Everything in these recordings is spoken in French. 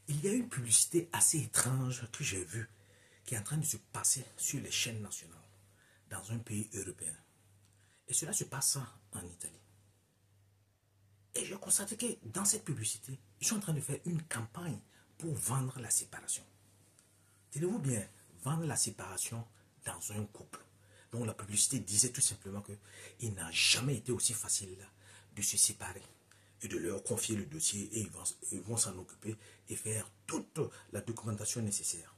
Il y a une publicité assez étrange que j'ai vue qui est en train de se passer sur les chaînes nationales dans un pays européen. Et cela se passe en Italie. Et j'ai constaté que dans cette publicité, ils sont en train de faire une campagne pour vendre la séparation. Tenez-vous bien, vendre la séparation dans un couple. Donc la publicité disait tout simplement qu'il n'a jamais été aussi facile de se séparer et de leur confier le dossier et ils vont s'en occuper et faire toute la documentation nécessaire.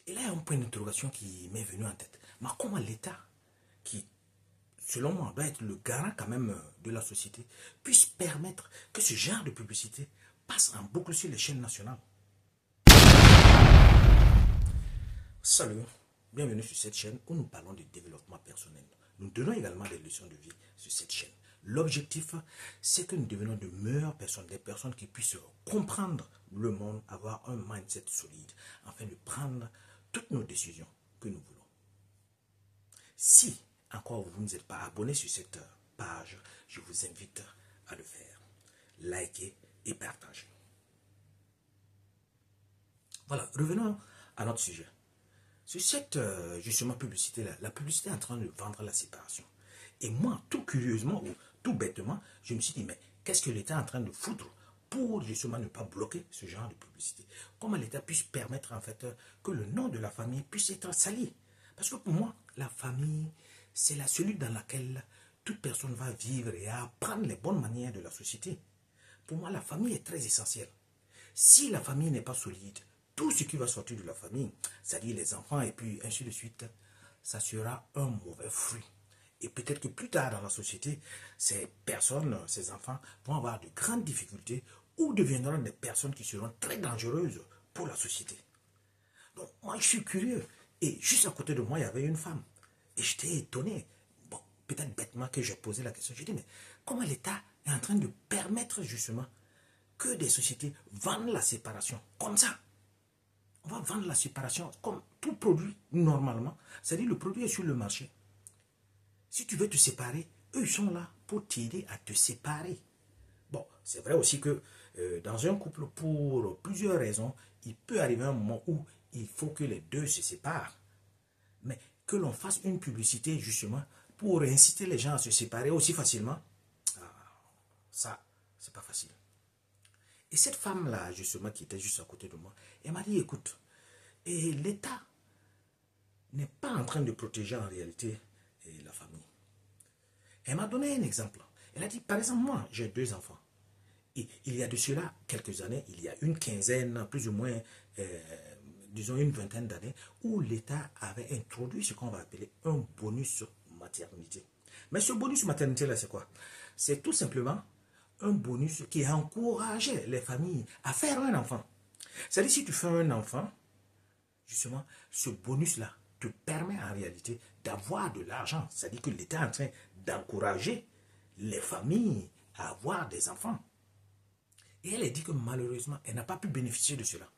Et là, il y a un point d'interrogation qui m'est venu en tête. Mais comment l'État, qui, selon moi, doit être le garant quand même de la société, puisse permettre que ce genre de publicité passe en boucle sur les chaînes nationales? Salut, bienvenue sur cette chaîne où nous parlons de développement personnel. Nous donnons également des leçons de vie sur cette chaîne. L'objectif, c'est que nous devenions de meilleures personnes, des personnes qui puissent comprendre le monde, avoir un mindset solide, afin de prendre toutes nos décisions que nous voulons. Si encore vous ne êtes pas abonné sur cette page, je vous invite à le faire. Likez et partagez. Voilà, revenons à notre sujet. Sur cette justement publicité-là, la publicité est en train de vendre la séparation. Et moi, tout curieusement ou tout bêtement, je me suis dit, mais qu'est-ce que l'État est en train de foutre pour justement ne pas bloquer ce genre de publicité? Comment l'État puisse permettre en fait que le nom de la famille puisse être sali? Parce que pour moi, la famille, c'est la cellule dans laquelle toute personne va vivre et apprendre les bonnes manières de la société. Pour moi, la famille est très essentielle. Si la famille n'est pas solide, tout ce qui va sortir de la famille, c'est-à-dire les enfants et puis ainsi de suite, ça sera un mauvais fruit. Et peut-être que plus tard dans la société, ces personnes, ces enfants vont avoir de grandes difficultés ou deviendront des personnes qui seront très dangereuses pour la société. Donc moi je suis curieux. Et juste à côté de moi, il y avait une femme. Et j'étais étonné. Bon, peut-être bêtement que j'ai posé la question. J'ai dit, mais comment l'État est en train de permettre justement que des sociétés vendent la séparation comme ça? On va vendre la séparation comme tout produit normalement. C'est-à-dire le produit est sur le marché. Si tu veux te séparer, eux ils sont là pour t'aider à te séparer. Bon, c'est vrai aussi que dans un couple, pour plusieurs raisons, il peut arriver un moment où il faut que les deux se séparent. Mais que l'on fasse une publicité justement pour inciter les gens à se séparer aussi facilement, ça, c'est pas facile. Et cette femme-là, justement, qui était juste à côté de moi, elle m'a dit, écoute, et l'État n'est pas en train de protéger en réalité la famille. Elle m'a donné un exemple. Elle a dit, par exemple, moi, j'ai 2 enfants. Et il y a de cela quelques années, il y a une quinzaine, plus ou moins, disons une vingtaine d'années, où l'État avait introduit ce qu'on va appeler un bonus maternité. Mais ce bonus maternité-là, c'est quoi? C'est tout simplement un bonus qui encourageait les familles à faire un enfant. C'est-à-dire, si tu fais un enfant, justement, ce bonus-là te permet en réalité d'avoir de l'argent. C'est-à-dire que l'État est en train d'encourager les familles à avoir des enfants. Et elle a dit que malheureusement, elle n'a pas pu bénéficier de cela.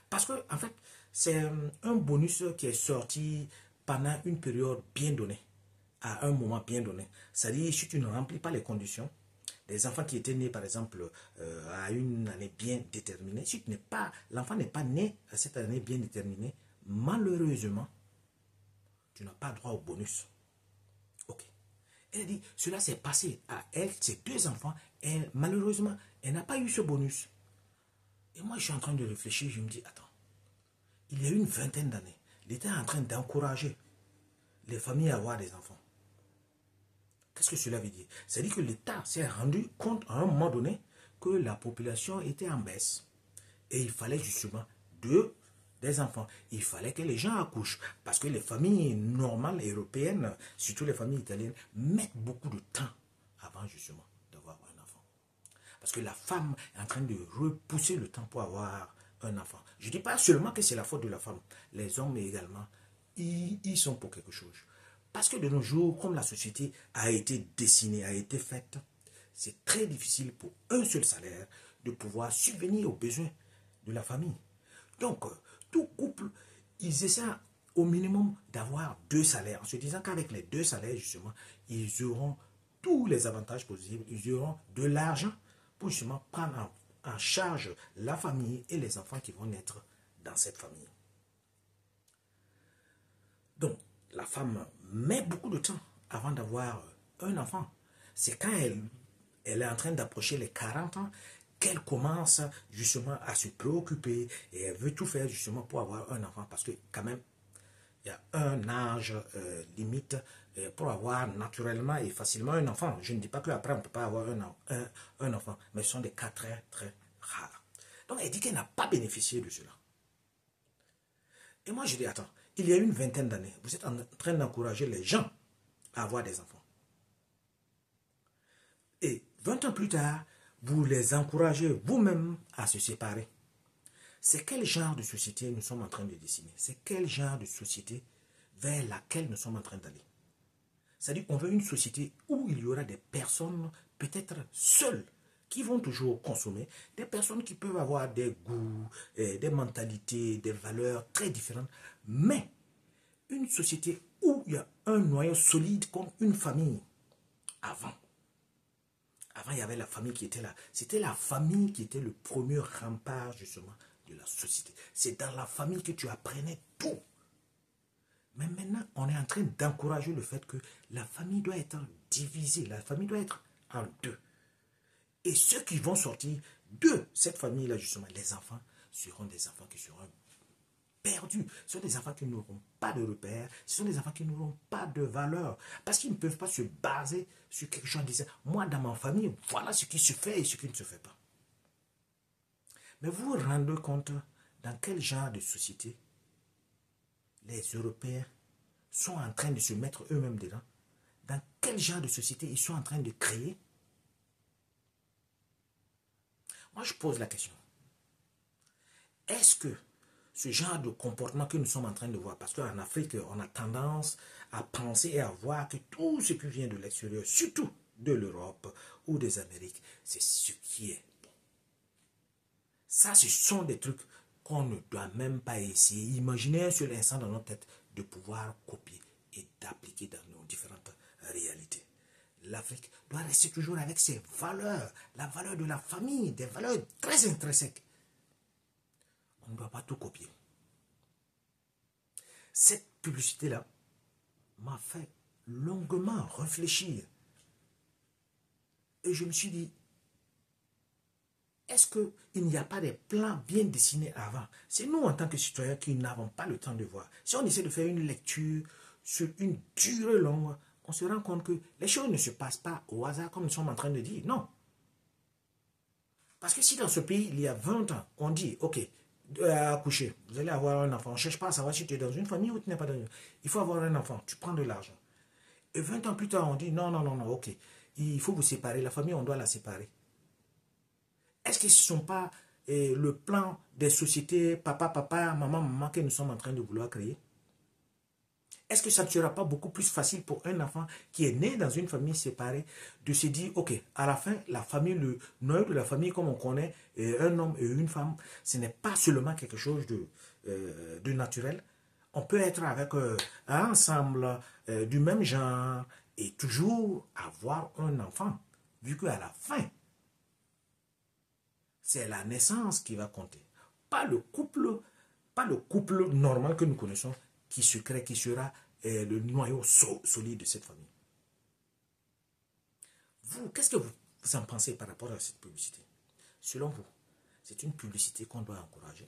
Parce que, en fait, c'est un bonus qui est sorti pendant une période bien donnée, à un moment bien donné. C'est-à-dire, si tu ne remplis pas les conditions, des enfants qui étaient nés, par exemple, à une année bien déterminée, si tu n'es pas, l'enfant n'est pas né à cette année bien déterminée, malheureusement, tu n'as pas droit au bonus. Ok. Elle a dit, cela s'est passé à elle, ses 2 enfants, et malheureusement, elle n'a pas eu ce bonus. Et moi, je suis en train de réfléchir, je me dis, attends, il y a une vingtaine d'années, l'État est en train d'encourager les familles à avoir des enfants. Qu'est-ce que cela veut dire? C'est-à-dire que l'État s'est rendu compte à un moment donné que la population était en baisse. Et il fallait justement des enfants. Il fallait que les gens accouchent. Parce que les familles normales européennes, surtout les familles italiennes, mettent beaucoup de temps avant justement d'avoir un enfant. Parce que la femme est en train de repousser le temps pour avoir un enfant. Je ne dis pas seulement que c'est la faute de la femme. Les hommes également, ils sont pour quelque chose. Parce que de nos jours, comme la société a été dessinée, a été faite, c'est très difficile pour un seul salaire de pouvoir subvenir aux besoins de la famille. Donc, tout couple, ils essaient au minimum d'avoir 2 salaires, en se disant qu'avec les 2 salaires, justement, ils auront tous les avantages possibles, ils auront de l'argent pour justement prendre en charge la famille et les enfants qui vont naître dans cette famille. Donc, la femme met beaucoup de temps avant d'avoir un enfant. C'est quand elle est en train d'approcher les 40 ans qu'elle commence justement à se préoccuper et elle veut tout faire justement pour avoir un enfant parce que quand même, il y a un âge limite pour avoir naturellement et facilement un enfant. Je ne dis pas qu'après on ne peut pas avoir un enfant, mais ce sont des cas très très rares. Donc elle dit qu'elle n'a pas bénéficié de cela. Et moi je dis, attends, il y a une vingtaine d'années, vous êtes en train d'encourager les gens à avoir des enfants. Et 20 ans plus tard, vous les encouragez vous-même à se séparer. C'est quel genre de société nous sommes en train de dessiner? C'est quel genre de société vers laquelle nous sommes en train d'aller? C'est-à-dire qu'on veut une société où il y aura des personnes peut-être seules qui vont toujours consommer, des personnes qui peuvent avoir des goûts, des mentalités, des valeurs très différentes, mais une société où il y a un noyau solide comme une famille. Avant, il y avait la famille qui était là. C'était la famille qui était le premier rempart, justement, de la société. C'est dans la famille que tu apprenais tout. Mais maintenant, on est en train d'encourager le fait que la famille doit être divisée. La famille doit être en deux. Et ceux qui vont sortir de cette famille-là, justement, les enfants, seront des enfants qui seront perdus. Ce sont des enfants qui n'auront pas de repères. Ce sont des enfants qui n'auront pas de valeur. Parce qu'ils ne peuvent pas se baser sur quelque chose en disant, moi, dans ma famille, voilà ce qui se fait et ce qui ne se fait pas. Mais vous vous rendez compte dans quel genre de société les Européens sont en train de se mettre eux-mêmes dedans? Dans quel genre de société ils sont en train de créer? Moi, je pose la question. Est-ce que ce genre de comportement que nous sommes en train de voir, parce qu'en Afrique, on a tendance à penser et à voir que tout ce qui vient de l'extérieur, surtout de l'Europe ou des Amériques, c'est ce qui est bon. Ça, ce sont des trucs qu'on ne doit même pas essayer. Imaginez un seul instant dans notre tête de pouvoir copier et d'appliquer dans nos différentes réalités. L'Afrique doit rester toujours avec ses valeurs, la valeur de la famille, des valeurs très intrinsèques. On ne doit pas tout copier. Cette publicité-là m'a fait longuement réfléchir. Et je me suis dit, est-ce qu'il n'y a pas des plans bien dessinés avant? C'est nous, en tant que citoyens, qui n'avons pas le temps de voir. Si on essaie de faire une lecture sur une durée longue, on se rend compte que les choses ne se passent pas au hasard comme nous sommes en train de dire. Non. Parce que si dans ce pays, il y a 20 ans, on dit, ok, accoucher, vous allez avoir un enfant. On ne cherche pas à savoir si tu es dans une famille ou tu n'es pas dans une famille. Il faut avoir un enfant, tu prends de l'argent. Et 20 ans plus tard, on dit, non, non, non, non, ok, il faut vous séparer. La famille, on doit la séparer. Est-ce que ce ne sont pas le plan des sociétés, papa, papa, maman, maman, que nous sommes en train de vouloir créer? Est-ce que ça ne sera pas beaucoup plus facile pour un enfant qui est né dans une famille séparée de se dire, ok, à la fin, la famille, le noyau de la famille comme on connaît, un homme et une femme, ce n'est pas seulement quelque chose de naturel. On peut être avec ensemble du même genre et toujours avoir un enfant, vu qu'à la fin, c'est la naissance qui va compter. Pas le couple normal que nous connaissons qui se crée, qui sera le noyau solide de cette famille. Vous, qu'est-ce que vous en pensez par rapport à cette publicité? Selon vous, c'est une publicité qu'on doit encourager?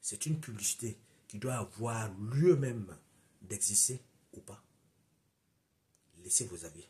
C'est une publicité qui doit avoir lieu même d'exister ou pas? Laissez vos avis.